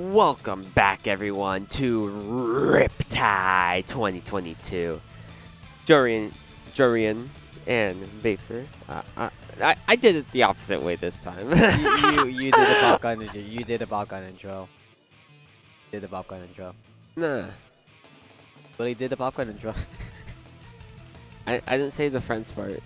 Welcome back, everyone, to Riptide 2022. Joryan, and Vapor. I did it the opposite way this time. you did the popcorn intro. You did the popcorn intro. Did the popcorn intro. Nah, But he did the popcorn intro. I didn't say the friends part.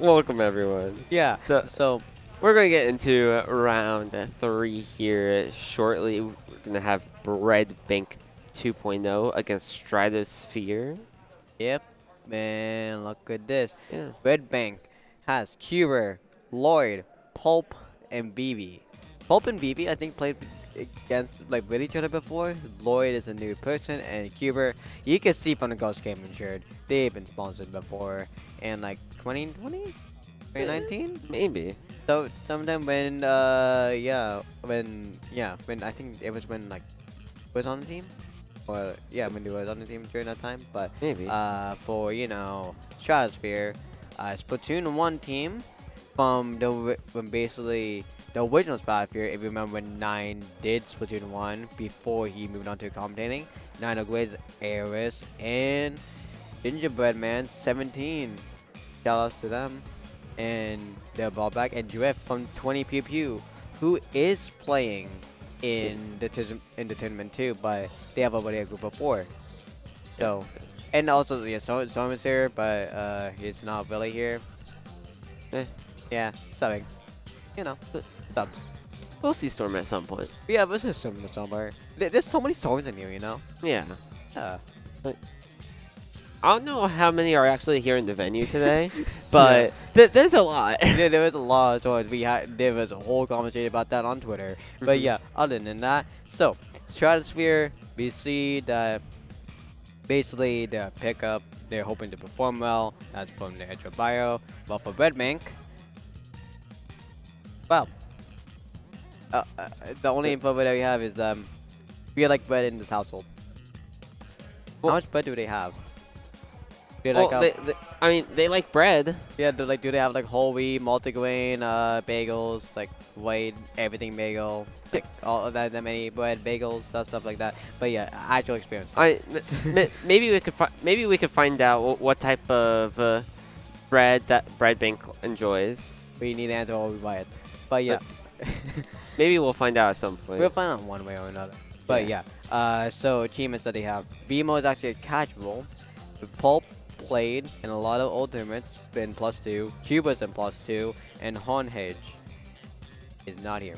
Welcome, everyone. Yeah. So We're going to get into round 3 here shortly. We're going to have Bread Bank 2.0 against Stratosphere. yep, man, look at this. Yeah. Red Bank has Cuber, Lloyd, Pulp, and BB. Pulp and BB, I think, played against with each other before. Lloyd is a new person, and Cuber, you can see from the Ghost Gaming shirt, they've been sponsored before in 2020, 2019. Maybe. So sometime when when I think it was when was on the team, or when he was on the team during that time. But Maybe. for Stratosphere, Splatoon 1 team from when basically the original Stratosphere. If you remember when Nine did Splatoon 1 before he moved on to commentating, Nine Ogways, Aris, and Gingerbread Man 17. Shout outs to them. And their ball back, and Drift from 20 Pew Pew, who is playing in the tournament too, but they have already a group of 4. So, and also Storm is here, but he's not really here. Yeah, subbing. You know, subs. We'll see Storm at some point. Yeah, but there's Storm somewhere. There's so many Storms in here, you know. Yeah. Yeah. I don't know how many are actually here in the venue today, but there's a lot. Yeah, there was a lot of stories. There was a whole conversation about that on Twitter. But yeah, other than that, so Stratosphere, we see that basically their pickup, they're hoping to perform well. That's from the intro bio. But for Red Bank, well, the only info that we have is we like bread in this household. How much bread do they have? Well, I mean, they like bread. Yeah, do they have whole wheat, multigrain, bagels, white, everything bagel, all of that many bread, bagels, stuff like that. But yeah, actual experience. Maybe we could find out what type of bread that Bread Bank enjoys. We need to answer or we buy it. But yeah, maybe we'll find out at some point. we'll find out one way or another. But yeah, so achievements that they have. BMO is actually a casual. With Pulp played in a lot of old tournaments, been +2. Cuba's in +2, and Hornhedge is not here.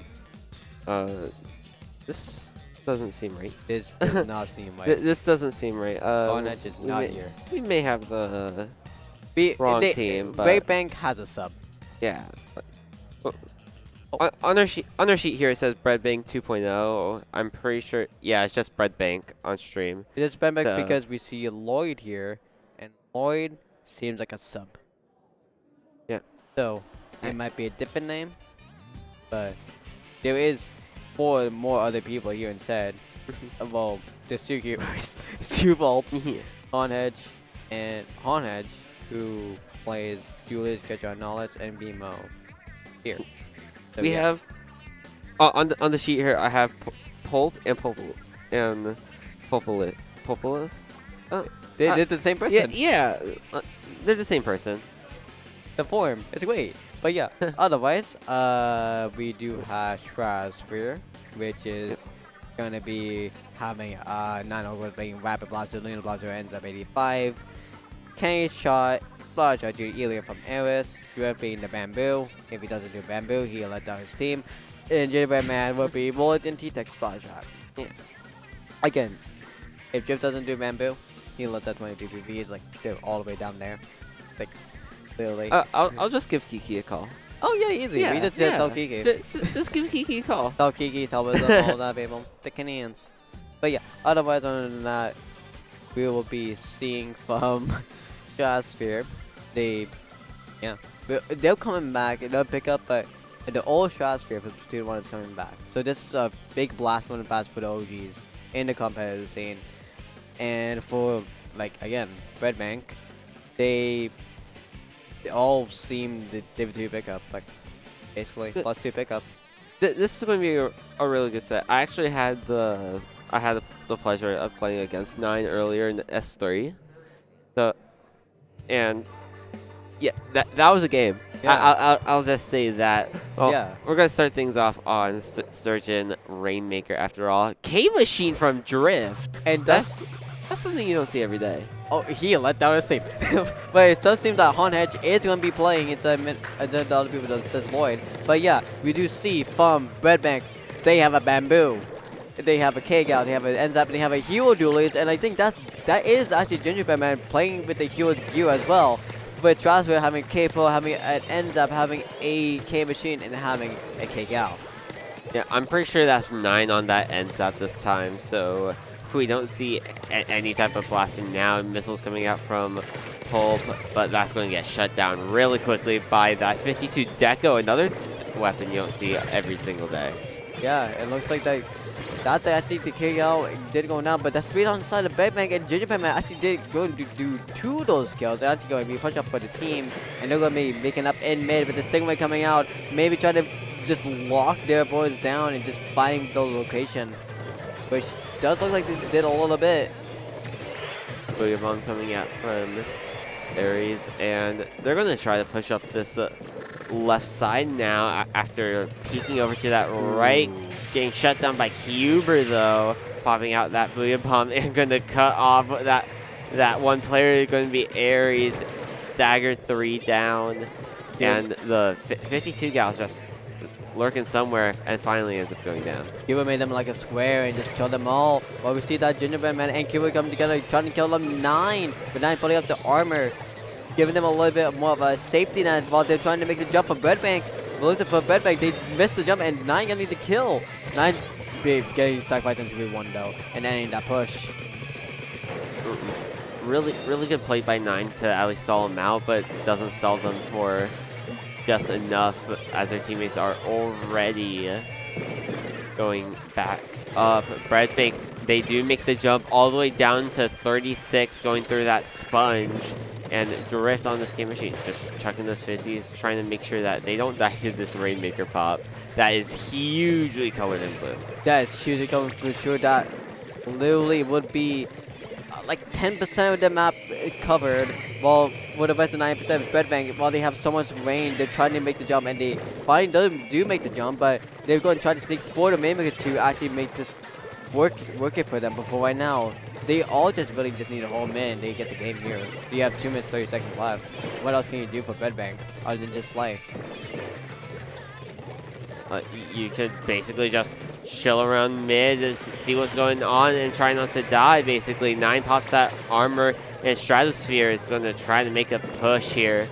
This doesn't seem right. This does not seem right. This doesn't seem right. Hornhedge is not here. We may have the wrong team, but Great Bank has a sub. yeah. On our sheet here it says Bread Bank 2.0. I'm pretty sure. Yeah, it's just Bread Bank on stream. It is Bread Bank because we see Lloyd here, and Lloyd seems like a sub. Yeah. So it might be a different name, but there is 4 more other people here instead. Well, there's 2 keepers, 2 Bulbs, Hornhedge, and Hornhedge, who plays Julius, Ketchup Knowledge, and BMO here. So we have on the sheet here. I have Pulp and Populus. They're the same person. Yeah, they're the same person. The form, it's great. But yeah, otherwise, we do have Stratosphere, which is gonna be having 9 over playing Rapid Blaster, Lunar Blaster ends up 85. K shot, Splash shot to Elia from Aris, Drift being the Bamboo. If he doesn't do Bamboo, he'll let down his team. And Gingerbread Man will be Bullet and T-Tech Splash shot. Yes. Again, if Drift doesn't do Bamboo, he'll let that 22 PVs they're all the way down there. Literally. I'll just give Kiki a call. Oh yeah, easy. Yeah, We just tell Kiki. Just give Kiki a call. Tell Kiki, tell us all that, people. The Canadians. But yeah, otherwise, other than that, we will be seeing from Stratosphere. They're coming back. They'll pick up, but the old Stratosphere from Splatoon 1 is coming back. So this is a big blast from the past for the OGs in the competitive scene. And for again, Red Bank, they all seem the Div 2 pickup, basically +2 pickup. This is going to be a really good set. I actually had the pleasure of playing against 9 earlier in the S3. So, and yeah, that was a game. Yeah. I'll just say that. Well, Yeah. we're gonna start things off on Surgeon Rainmaker after all. K-Machine from Drift, And that's something you don't see every day. Oh, he let down a sleep. But it does seem that Han Hedge is going to be playing. It's the other people that says Void. But yeah, we do see from Red Bank, they have a Bamboo. They have a K-Gal, they have an Ends Up, and they have a Hero Duelist. And I think that is actually Gingerbread Man playing with the Hero gear as well. With Transfer having K-Pro, having an Ends Up, having a K-Machine, and having a K-Gal. Yeah, I'm pretty sure that's 9 on that Ends Up this time, so we don't see any type of blasting now. Missiles coming out from Pulp, but that's going to get shut down really quickly by that 52 Deco, another weapon you don't see every single day. Yeah, it looks like that actually the KO did go down, but that's straight on the side of Bedbank, and Gingerbread Man actually did go to do 2 of those kills. They're actually going to be pushed up for the team, and they're going to be making up in mid with the Stingray coming out, maybe trying to just lock their boys down and just find those location, which does look like they did a little bit. Booyah Bomb coming out from Ares, and they're going to try to push up this left side now after peeking over to that right. Getting shut down by Cuber though, popping out that Booyah Bomb and going to cut off that one player. Going to be Ares, staggered 3 down, and the 52 gal just lurking somewhere and finally ends up going down. Cuber made them like a square and just killed them all. Well, we see that Gingerbread Man and Cuber come together trying to kill them 9, but 9 putting up the armor, giving them a little bit more of a safety net while they're trying to make the jump from Red Bank. Looks for Red Bank, they missed the jump, and 9 gonna need the kill. 9 getting sacrificed into 3-1 though, and ending that push. Really good play by 9 to at least stall them out, but doesn't stall them for just enough as their teammates are already going back up. Red Bank, they do make the jump all the way down to 36, going through that sponge. And Drift on this game machine, just chucking those fizzies, trying to make sure that they don't die to this Rainmaker pop. That is hugely colored in blue. That is hugely colored for sure. That literally would be like 10% of the map covered, while with the rest of 9% of Red Bank, while they have so much rain, they're trying to make the jump, and they finally do make the jump, but they're going to try to sneak for the Rainmaker to actually make this work it for them. But for right now, they all just really just need to hold in. They get the game here. You have 2 minutes 30 seconds left. What else can you do for Red Bank other than just slay? You could basically just chill around mid, see what's going on, and try not to die, basically. 9 pops that armor, and Stratosphere is going to try to make a push here.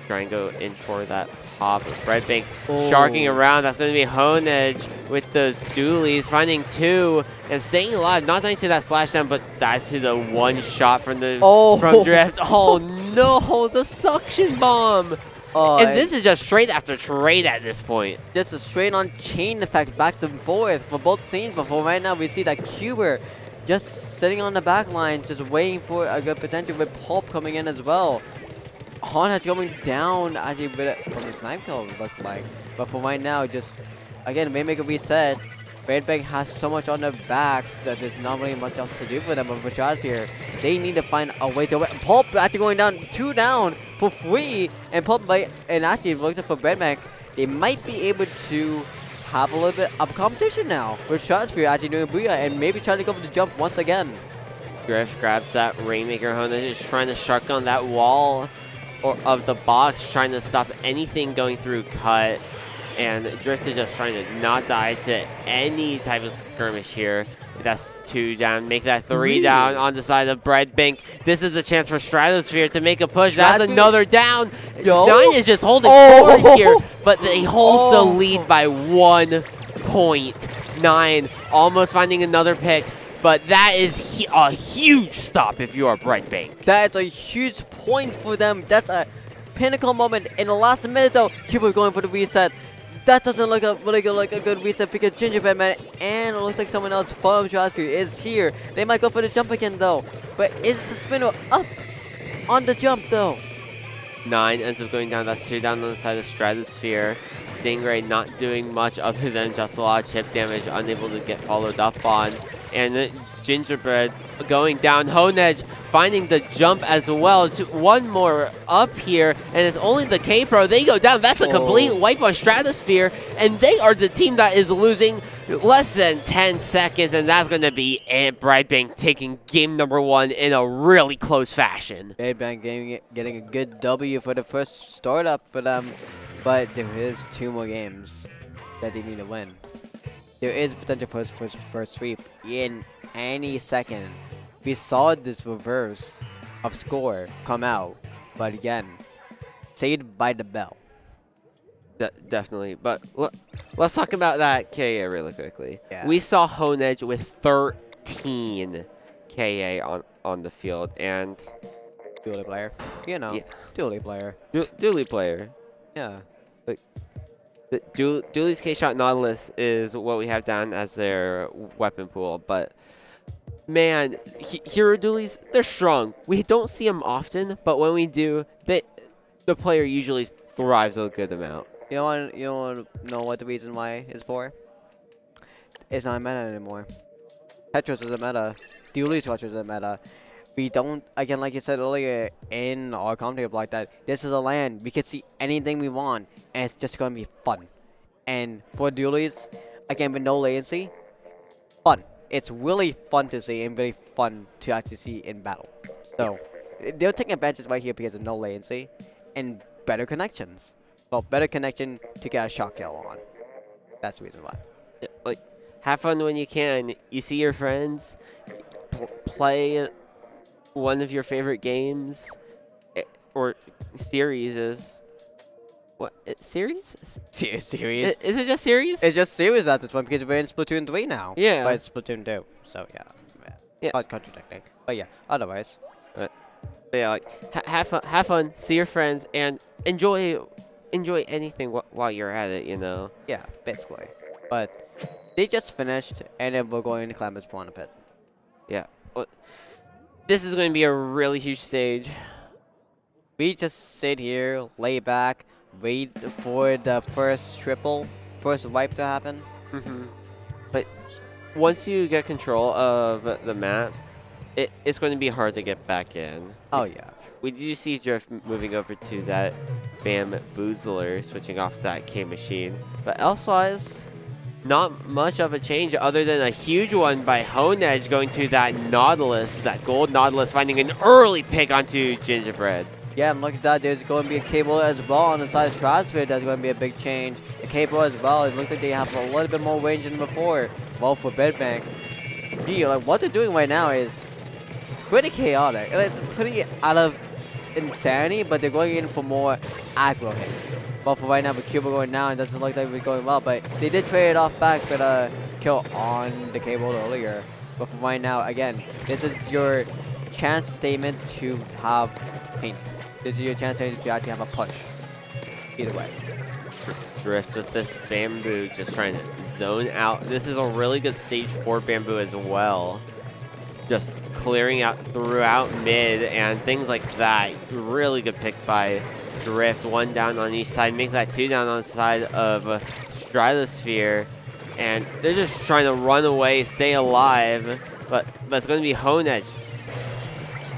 Try and go in for that pop. Red Bank sharking around. That's going to be Honedge with those dualies, finding 2 and staying alive. Not dying to that splashdown, but dies to the 1 shot from the from Drift. Oh no, the suction bomb. And this is just trade after trade at this point. Just a straight on chain effect back and forth for both teams. But for right now, we see that Cuber just sitting on the back line, just waiting for a good potential with Pulp coming in as well. Honedge going down actually from the snipe kill, it looks like. But for right now, just again, Rainmaker reset. Red Bank has so much on their backs that there's not really much else to do for them. But Rashad here, they need to find a way to win. Pulp actually going down 2 down for free, and Pulp and actually looking for Red Bank, they might be able to have a little bit of competition now. Rashad here actually doing Booyah and maybe trying to go for the jump once again. Griff grabs that Rainmaker. Honedge is trying to shark on that wall of the box, trying to stop anything going through cut. And Drift is just trying to not die to any type of skirmish here. That's 2 down. Make that 3 down on the side of Red Bank. This is a chance for Stratosphere to make a push. That's another down. 9 is just holding forward here, but they hold the lead by 1 point. 9 almost finding another pick, but that is a huge stop if you are Red Bank. That is a huge point for them. That's a pinnacle moment in the last minute though. Cuber going for the reset. That doesn't look really good, like a good reset because Gingerbread Man and it looks like someone else from Stratosphere is here. They might go for the jump again though. But is the spinner up on the jump though? 9 ends up going down. That's 2 down on the side of Stratosphere. Stingray not doing much other than just a lot of chip damage, unable to get followed up on. And Gingerbread going down. Honedge finding the jump as well. One more up here, and it's only the K-Pro. They go down. That's a complete wipe on Stratosphere, and they are the team that is losing less than 10 seconds, and that's going to be it. Brightbank taking game number 1 in a really close fashion. Brightbank getting a good W for the first startup for them, but there is 2 more games that they need to win. There is potential for a sweep in any second. We saw this reverse of score come out, but again, saved by the bell. Definitely, but let's talk about that KA really quickly. Yeah. We saw Honedge with 13 KA on the field, and Dually player, you know, yeah. Dually player. Dually player. Yeah. Dooley's K-Shot Nautilus is what we have down as their weapon pool, but man, Hero Doolies, they're strong. We don't see them often, but when we do, the player usually thrives a good amount. You don't want to know what the reason why is for? It's not meta anymore. Tetris is a meta. Dooley Tetris is a meta. We don't, again, like you said earlier in our commentator block, that this is a land. We can see anything we want, and it's just going to be fun. And for Doolies, again, with no latency, fun. It's really fun to see and really fun to actually see in battle. So, they're taking advantage right here because of no latency and better connections. Well, better connection to get a shot kill on. That's the reason why. Like, have fun when you can. You see your friends, play one of your favorite games or series is what series? Series. Is it just series? It's just series at this point because we're in Splatoon 3 now. Yeah. But it's Splatoon 2. So yeah. Not contradicting. But yeah, otherwise. But yeah, like have fun, see your friends, and enjoy anything while you're at it. You know. Yeah, basically. But they just finished, and then we're going to climb this Piranha Pit. Yeah. This is going to be a really huge stage. We just sit here, lay back, wait for the first wipe to happen. But once you get control of the map, it's going to be hard to get back in. Oh yeah. We do see Drift moving over to that Bamboozler, switching off that K machine. But elsewise, not much of a change other than a huge one by Honedge going to that Nautilus, that gold Nautilus, finding an early pick onto Gingerbread. Yeah, and look at that. There's going to be a cable as well on the side of Stratosphere. That's going to be a big change. The cable as well. It looks like they have a little bit more range than before. Well, for Bedbank, gee, like what they're doing right now is pretty chaotic. It's pretty out of insanity, but they're going in for more aggro hits. Well, for right now, with Cuba going down, it doesn't look like it's going well, but they did trade it off back with a kill on the cable earlier. But for right now, again, this is your chance statement to have paint. This is your chance statement to actually have a punch. Either way. Drift with this Bamboo, just trying to zone out. This is a really good stage for Bamboo as well. Just clearing out throughout mid and things like that. Really good pick by Drift. 1 down on each side. Make that 2 down on the side of Stratosphere. And they're just trying to run away, stay alive. But it's going to be Honedge.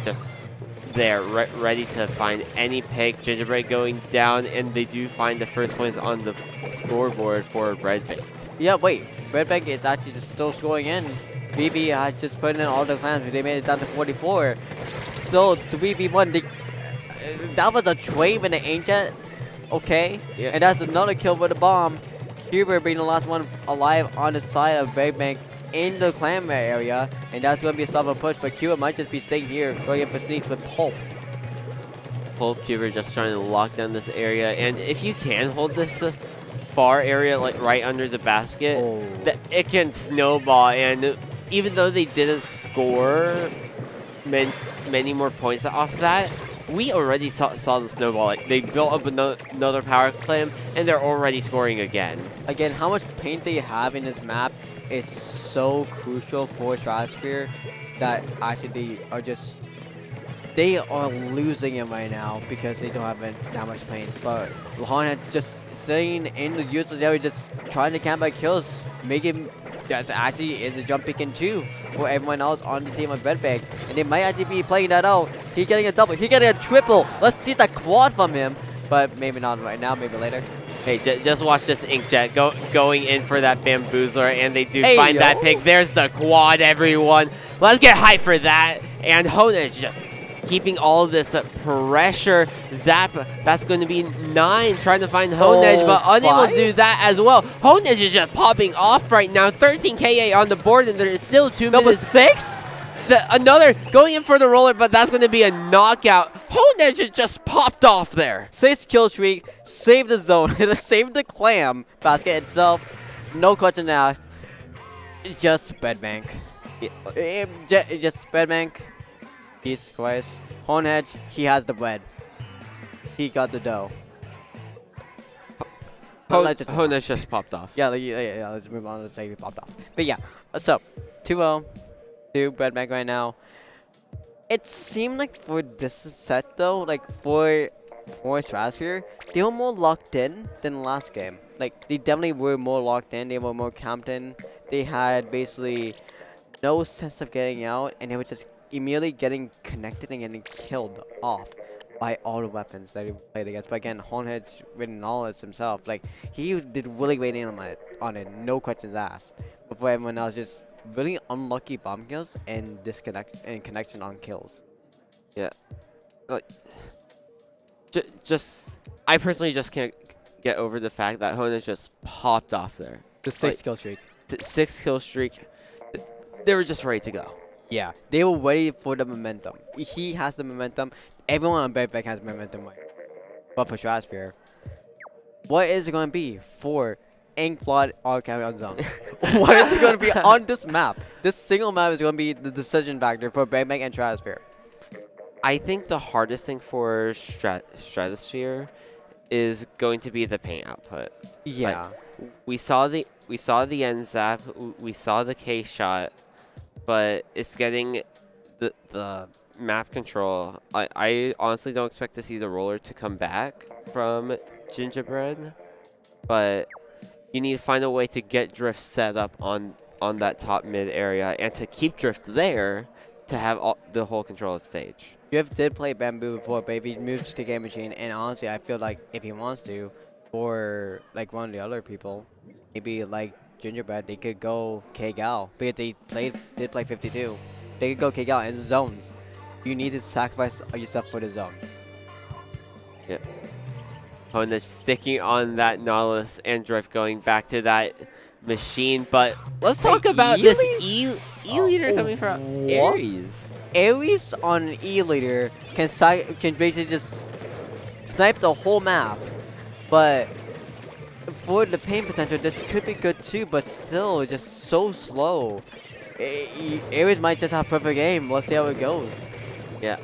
Just there, ready to find any pick. Gingerbread going down, and they do find the first points on the scoreboard for Redbank. Yeah, wait. Redbank is actually just still scoring in. BB has just put in all the clans. They made it down to 44. So 3v1. That was a trade with the Ancient. Okay. Yeah. And that's another kill with a bomb. Cuber being the last one alive on the side of Redbank in the clan area. And that's going to be a solid push. But Cuber might just be staying here, going in for sneaks with Pulp. Pulp Cuber just trying to lock down this area. And if you can hold this far area, like right under the basket, it can snowball. And even though they didn't score many more points off that, we already saw the snowball. Like, they built up another power claim, and they're already scoring again. Again, how much paint they have in this map is so crucial for Stratosphere that actually they are just they are losing him right now because they don't have that much pain. But Hornhead just sitting in the useless area, just trying to camp by kills, making that actually is a jump pick in two for everyone else on the team of Redbank. And they might actually be playing that out. He's getting a double, he's getting a triple. Let's see the quad from him, but maybe not right now, maybe later. Hey, just watch this Inkjet going in for that Bamboozler, and they do find that pick. There's the quad, everyone. Let's get hyped for that. And Honedge just keeping all of this pressure. Zap, that's going to be 9, trying to find Honedge, but unable to do that as well. Honedge is just popping off right now. 13 KA on the board, and there's still 2 minutes. Number 6? Another going in for the roller, but that's going to be a knockout. Honedge just popped off there. 6 kill streak, saved the zone, saved the clam basket itself. No question asked. Just Bedbank. Just Bedbank. He's twice. Honedge, he has the bread. He got the dough. Honedge just popped off. Yeah, let's move on. Let's say he popped off. But yeah, so 2-0 to Bedbank right now. It seemed like for this set though, like for Stratosphere, they were more locked in than the last game. Like they definitely were more locked in. They were more camped in. They had basically no sense of getting out, and they were just immediately getting connected and getting killed off by all the weapons that he played against. But again, Hornhead's with knowledge himself. Like he did really great on it, no questions asked. Before everyone else, just really unlucky bomb kills and disconnect and connection on kills. Yeah, like I personally just can't get over the fact that Honedge just popped off there. The 6 kill streak. 6 kill streak. They were just ready to go. Yeah, they were ready for the momentum. He has the momentum. Everyone on Bedbank has momentum right. But for Stratosphere, what is it going to be for Inkblood Archive on Zone? What is it going to be on this map? This single map is going to be the decision factor for Bedbank and Stratosphere. I think the hardest thing for Stratosphere is going to be the paint output. Yeah. Like, we saw the end zap, we saw the K shot, but it's getting the map control. I honestly don't expect to see the roller to come back from Gingerbread, but you need to find a way to get Drift set up on that top mid area and to keep Drift there to have the whole control of the stage. Drift did play Bamboo before, but if he moves to Game Machine, and honestly, I feel like if he wants to, or like one of the other people, maybe like Gingerbread, they could go K-Gal, because they did play 52. They could go K-Gal in the zones. You need to sacrifice yourself for the zone. Yeah. Honedge sticking on that Nautilus and Drift going back to that machine, but let's talk about this E-leader coming from Ares. Ares on E-leader can basically just snipe the whole map, but for the pain potential, this could be good too, but still just so slow. Ares might just have perfect aim. Let's see how it goes. Yeah.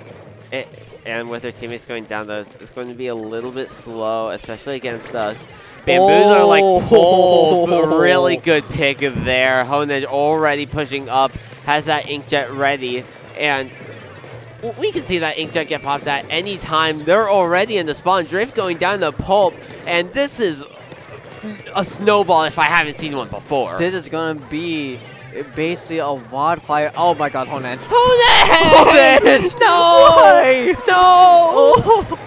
And with their teammates going down, though, it's going to be a little bit slow, especially against Bamboos are like, oh, really good pick there. Honedge already pushing up, has that Inkjet ready, and we can see that Inkjet get popped at any time. They're already in the spawn. Drift going down the pulp, and this is a snowball if I haven't seen one before. This is going to be basically a wildfire. Oh my god, Honedge. Honedge! No! Why? No! Oh.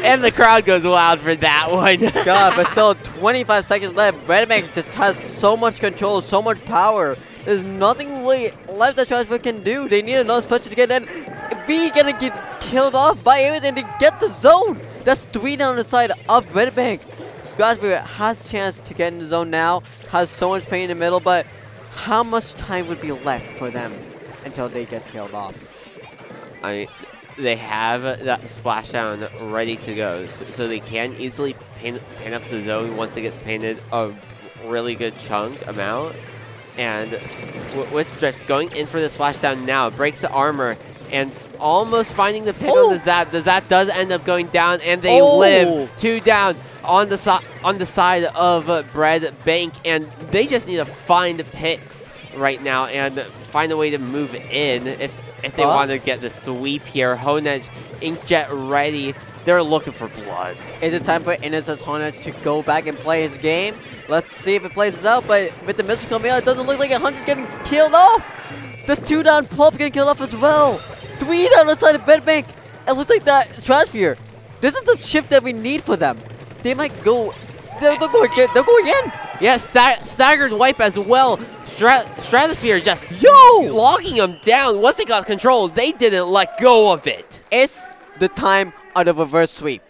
And the crowd goes wild for that one. God, but still 25 seconds left. Redbank just has so much control, so much power. There's nothing really left that Stratosphere can do. They need another special to get in. B gonna get killed off by everything to get the zone. That's 3 down the side of Redbank. Stratosphere has a chance to get in the zone now. Has so much pain in the middle, but how much time would be left for them until they get killed off? They have that splashdown ready to go, so they can easily paint up the zone once it gets painted a really good chunk amount. And with Drift going in for the splashdown now, breaks the armor and almost finding the pick on the Zap. The Zap does end up going down, and they live 2 down on the side of Bread Bank, and they just need to find picks right now and find a way to move in if they want to get the sweep here. Honedge, Inkjet ready. They're looking for blood. Is it time for Innocence Honedge to go back and play his game? Let's see if it plays this out, but with the missile coming out, it doesn't look like Honedge's getting killed off. This 2 down Pulp getting killed off as well. 3 down on the side of Bedbank. It looks like that Stratosphere. This is the shift that we need for them. They might go. They're going in. Yes, staggered wipe as well. Stratosphere just logging them down. Once they got control, they didn't let go of it. It's the time of the reverse sweep.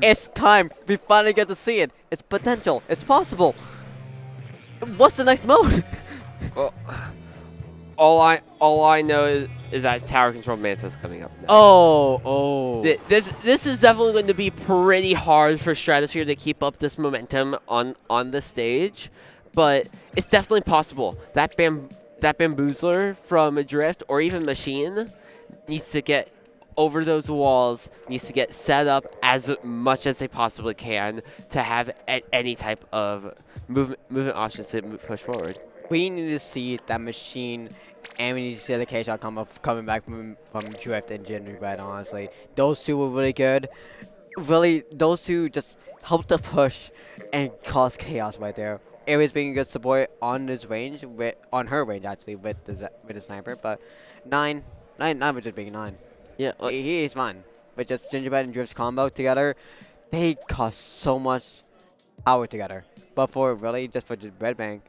It's time. We finally get to see it. It's potential. It's possible. What's the next mode? Well, all I know is that tower control Manta's coming up next. Oh. This is definitely going to be pretty hard for Stratosphere to keep up this momentum on the stage, but it's definitely possible. That Bamboozler from Drift or even Machine needs to get over those walls, needs to get set up as much as they possibly can to have any type of movement options to push forward. We need to see that Machine, and we need to see the K-Shot coming back from Drift and Gingerbread, honestly. Those two were really good. Really, those two just helped the push and cause chaos right there. Aries being a good support on his range, on her range actually, with the sniper, but 9 was just being 9. Yeah, he's fine. But just Gingerbread and Drift's combo together, they cause so much power together. But for really, just for Red Bank,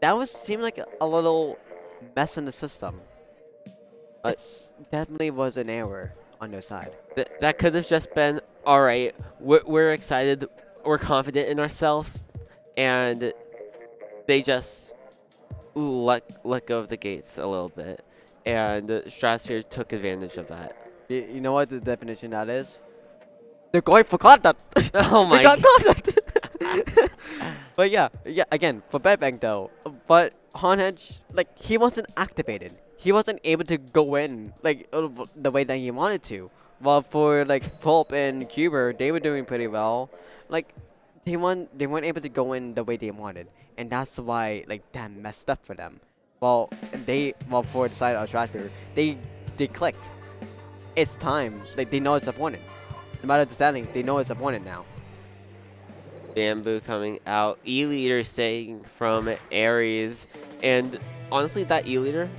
that seemed like a little mess in the system. It definitely was an error on their side. That could have just been, all right, we're excited, we're confident in ourselves, and they just let go of the gates a little bit. And Stratosphere took advantage of that. You know what the definition that is? They're going for content! Oh my god. Content! But yeah, again, for Bedbank though, but Honedge, like, he wasn't activated. He wasn't able to go in, like, the way that he wanted to. While for, like, Pulp and Cuber, they were doing pretty well. Like, they weren't able to go in the way they wanted. And that's why, like, that messed up for them. Well, for the side of Stratosphere, they clicked. It's time. Like, they know it's opponent. No matter the standing, they know it's opponent now. Bamboo coming out. E-Leader staying from Aries. And honestly, that E-Leader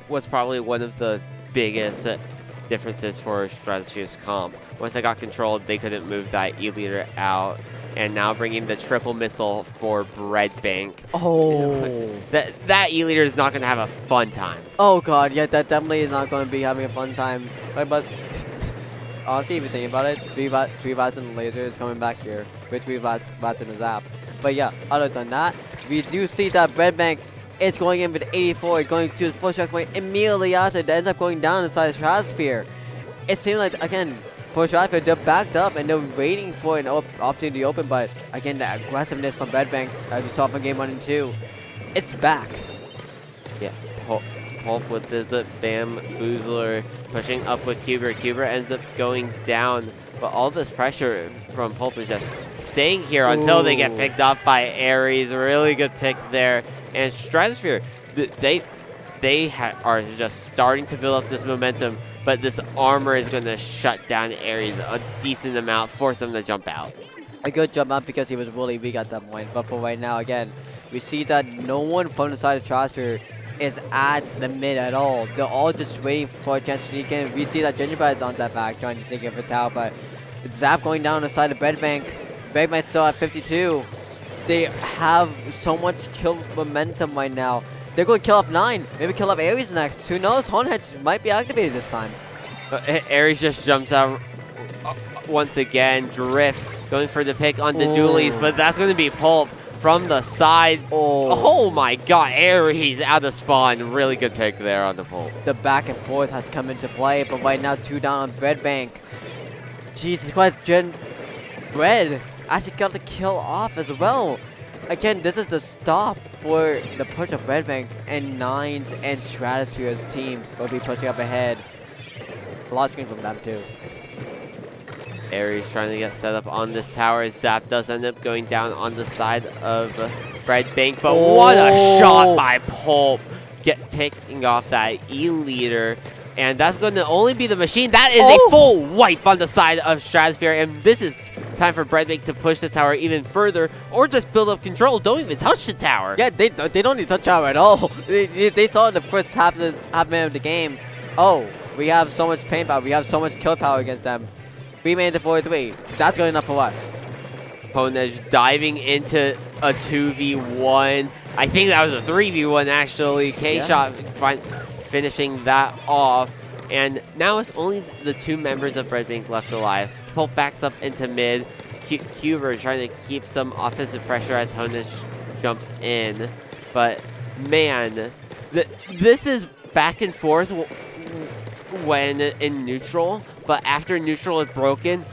was probably one of the biggest differences for Stratosphere's comp. Once they got controlled, they couldn't move that E-Leader out. And now bringing the triple missile for Bread Bank. Oh. That E-Leader is not going to have a fun time. Oh god, yeah, that definitely is not going to be having a fun time. But honestly, if you think about it, 3 bots and the laser is coming back here with 3 bots in the zap. But yeah, other than that, we do see that Bread Bank is going in with 84, going to the push checkpoint immediately after. That ends up going down inside the Stratosphere. It seemed like, again, for Stratosphere, they're backed up and they're waiting for an opportunity to open, but again, the aggressiveness from Bread Bank, as we saw from game 1 and 2, it's back. Yeah, Pulp with his Bamboozler pushing up with Cuber. Cuber ends up going down, but all this pressure from Pulp is just staying here until they get picked up by Aries. Really good pick there. And Stratosphere, they are just starting to build up this momentum, but this armor is going to shut down Aries a decent amount, force them to jump out. A good jump out because he was really weak at that point, but for right now, again, we see that no one from the side of Stratosphere is at the mid at all. They're all just waiting for a chance to sneak in. We see that Gingerbread is on that back trying to sneak in for Tao, but Zap going down the side of Bread Bank. Bread Bank still at 52. They have so much kill momentum right now. They're going to kill off 9. Maybe kill off Aries next. Who knows? Honedge might be activated this time. Aries just jumps out once again. Drift going for the pick on the dualies, but that's going to be Pulp from the side. Oh my god, Aries out of spawn. Really good pick there on the Pulp. The back and forth has come into play, but right now 2 down on Bread Bank. Jesus Christ, Bread actually got the kill off as well. Again, this is the stop for the push of Bread Bank, and Nines and Stratosphere's team will be pushing up ahead. A lot of screen from them too. Aries trying to get set up on this tower. Zap does end up going down on the side of Bread Bank, but what a shot by Pulp. picking off that E-leader. And that's going to only be the machine. That is a full wipe on the side of Stratosphere. And this is time for Breadbake to push the tower even further or just build up control. Don't even touch the tower. Yeah, they don't need to touch tower at all. They saw in the first half minute of the game, oh, we have so much pain power. We have so much kill power against them. We made it 4-3. That's good enough for us. Ponej diving into a 2v1. I think that was a 3v1 actually. K-Shot finishing that off. And now it's only the two members of Breadbank left alive. Pulp backs up into mid. Huber trying to keep some offensive pressure as Honus jumps in. But man, this is back and forth when in neutral. But after neutral is broken,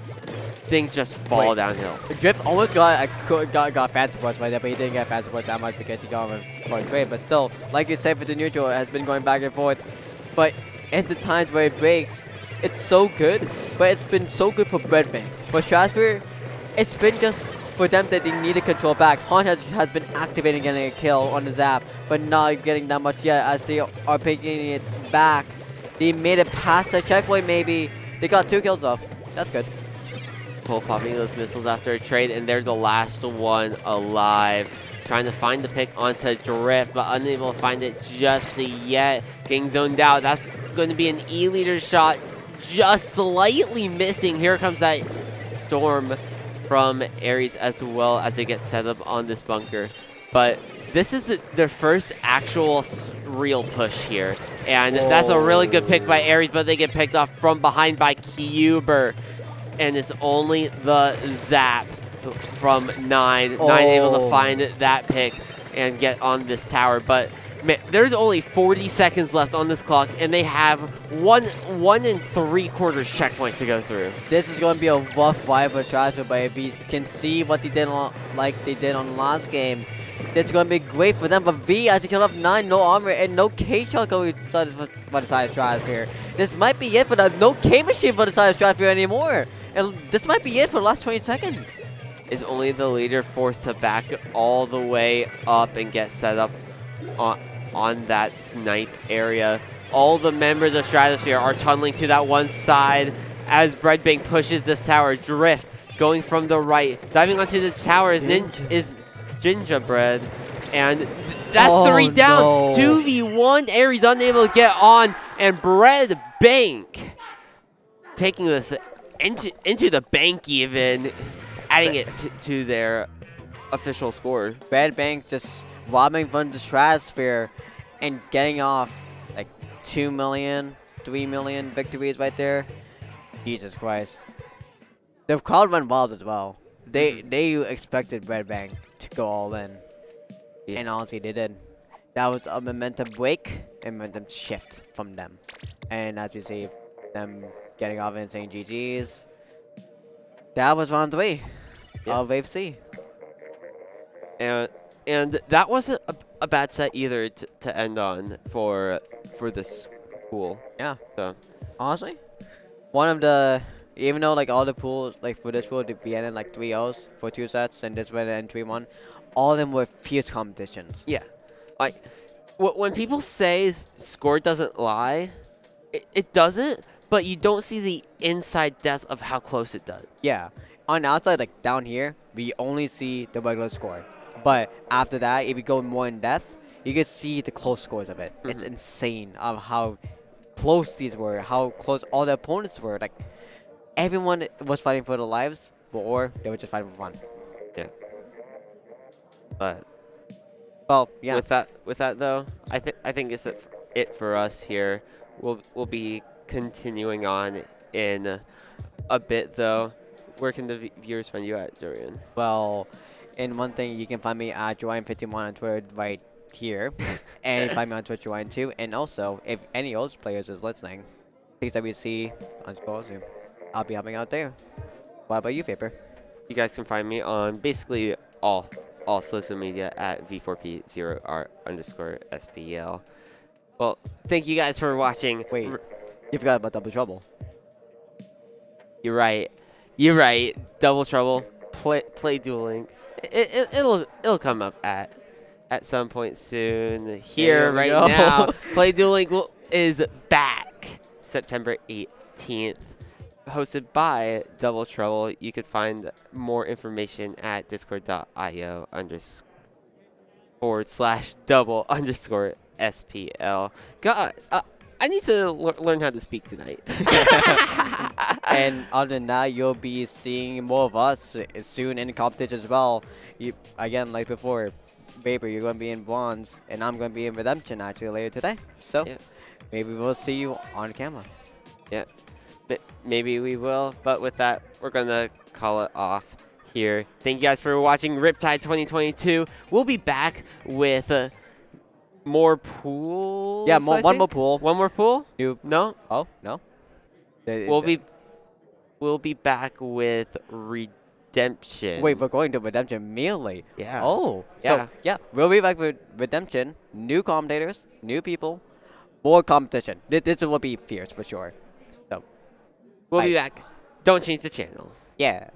things just fall downhill. Drift almost got fan supports right there, but he didn't get fan supports that much because he got him for a trade. But still, like you said, with the neutral, it has been going back and forth. But at the times where it breaks, it's so good. But it's been so good for Breadbank. For Stratosphere, it's been just for them that they need to control back. Han has been activating, getting a kill on the Zap, but not getting that much yet as they are picking it back. They made it past the checkpoint maybe. They got 2 kills off. That's good. Pull popping those missiles after a trade, and they're the last one alive. Trying to find the pick onto Drift, but unable to find it just yet. Getting zoned out. That's going to be an E-leader shot, just slightly missing. Here comes that storm from Ares as well as they get set up on this bunker. But this is their first actual real push here. And that's a really good pick by Ares, but they get picked off from behind by Cuber. And it's only the Zap from 9. 9 able to find that pick and get on this tower. But man, there's only 40 seconds left on this clock, and they have 1 3/4 checkpoints to go through. This is going to be a rough fight for Strato, but if we can see what they did on, like they did on the last game, this is going to be great for them. But V has to kill off 9, no armor, and no K-Shot going by the side of Stratosphere. This might be it for the no K-Machine by the side of Stratosphere anymore. And this might be it for the last 20 seconds. Is only the leader forced to back all the way up and get set up on that snipe area. All the members of Stratosphere are tunneling to that one side as Breadbank pushes this tower. Drift going from the right, diving onto the tower is Gingerbread, and that's 3 down. No. 2v1. Ares unable to get on, and Breadbank taking this into the bank, even adding it to their official score. Breadbank just robbing from the Stratosphere and getting off like 2 million, 3 million victories right there. Jesus Christ. The crowd went wild as well. They expected Breadbank to go all in. Yeah. And honestly, they did. That was a momentum break and momentum shift from them. And as you see, them getting off and saying GG's. That was round 3 of Wave C. And that wasn't a bad set either to end on for this pool. Yeah. So honestly, one of the, even though like all the pools like for this pool they ended like 3-0s for 2 sets, and this one ended 3-1, all of them were fierce competitions. Yeah. Like when people say score doesn't lie, it doesn't. But you don't see the inside depth of how close it does. Yeah. On the outside, like down here, we only see the regular score. But after that, if you go more in depth, you can see the close scores of it. It's insane of how close these were, how close all the opponents were. Like, everyone was fighting for their lives, or they were just fighting for fun. Yeah. But well, yeah. With that though, I think it's it for us here. We'll be continuing on in a bit though. Where can the viewers find you at, Joryan? Well, in one thing, you can find me at Joryan51 on Twitter right here, and find me on Twitch Joryan too. And also, if any old players is listening, TWC on Splatoon, I'll be helping out there. What about you, Vapor? You guys can find me on basically all social media at V4P0R_SPL. Well, thank you guys for watching. Wait. You forgot about Double Trouble. You're right. You're right. Double Trouble. Play Duel Link. It'll come up at at some point soon. Here, we right go. now, Play Duolingo is back September 18th. Hosted by Double Trouble. You could find more information at discord.io/double_SPL. God, I need to learn how to speak tonight. And other than that, you'll be seeing more of us soon in competition as well. Again, like before, Vapor, you're going to be in Bronze, and I'm going to be in Redemption actually later today. So Yeah. maybe we'll see you on camera. Yeah. Maybe we will, but with that, we're going to call it off here. Thank you guys for watching Riptide 2022. We'll be back with more pools. Yeah, I one think? more pool. One more pool? New. No? Oh, no? We'll be back with Redemption. Wait, we're going to Redemption Melee. Yeah. Oh, Yeah. so yeah, we'll be back with Redemption. New commentators, new people, more competition. This will be fierce for sure. So We'll be back. Don't change the channel. yeah.